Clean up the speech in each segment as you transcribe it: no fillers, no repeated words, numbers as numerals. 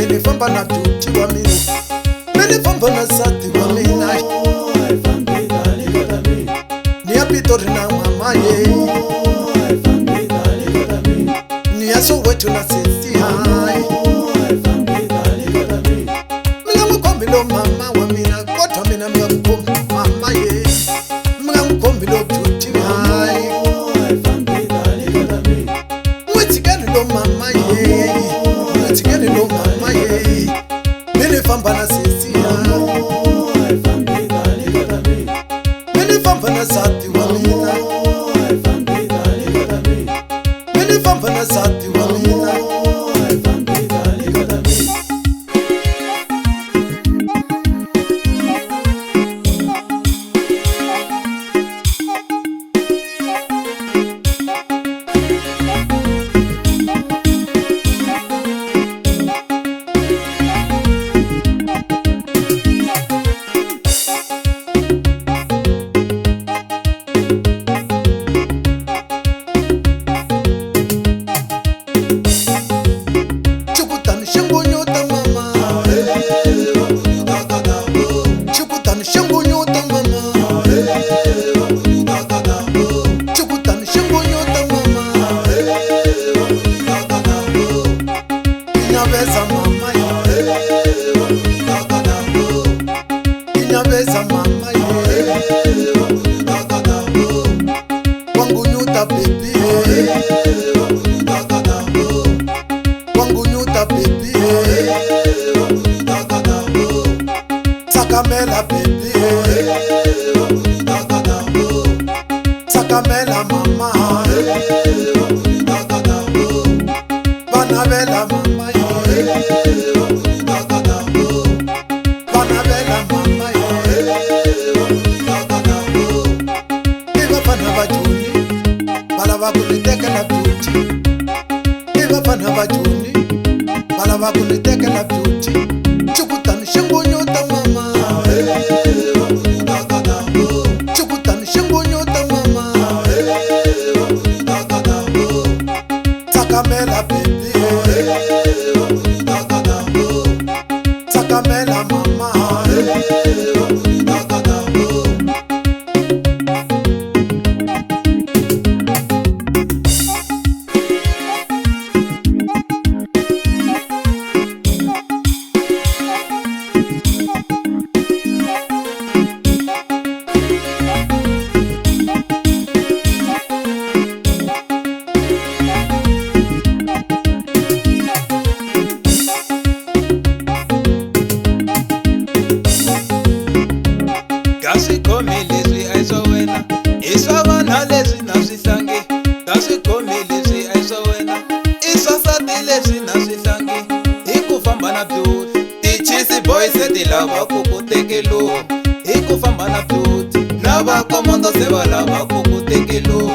mini famba na beauty wa mina, mini famba na sati wa mina. Ni apitori na mama ye, ni aso wetu na sisi hai. Mga mkombi lo mama wa mina, kota mina mga mkombi mama ye, mga mkombi lo beauty hai. Mwitigani lo mama ye, mwitigani lo mama ye, mini famba na sisi hai. Mini famba na sati wa mina, mini famba na sati wa mina. Sakamela baby, sakamela mama, banabela mama, banabela mama, iba banabajuni, balabakuniteka na beauty, iba banabajuni, balabakuniteka na beauty. Chukutani shembonyota mama, chukutani shembonyota mama, sakamela baby, sakamela mama. Kasi komi leswi aiso wena, iswa vana leswi na swihlangi. Kasi komi leswi aiso wena, iswa sati leswi na swihlangi. Hi ku famba na beauty, ti-cheesy boys se ti lava ku ku tekelo. Hi ku famba na beauty, na vakomondo se va lava ku ku tekelo.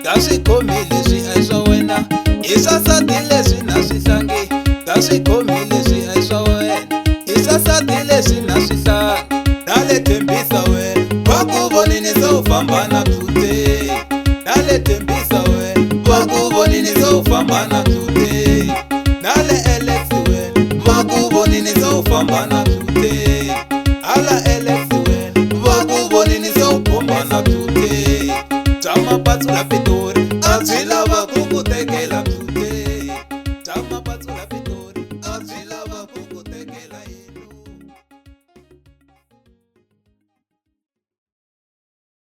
Kasi komi leswi aiso wena, iswa sati leswi na swihlangi. Kasi komi leswi aiso wena, iswa sati leswi na swihlangi. Dale tembisa we, wakubonini so ufamba na beauty. Dale tembisa we, wakubonini so ufamba na beauty. Dale Alex we, wakubonini so ufamba na beauty. Ala Alex we, wakubonini so ufamba na beauty. Chama patu la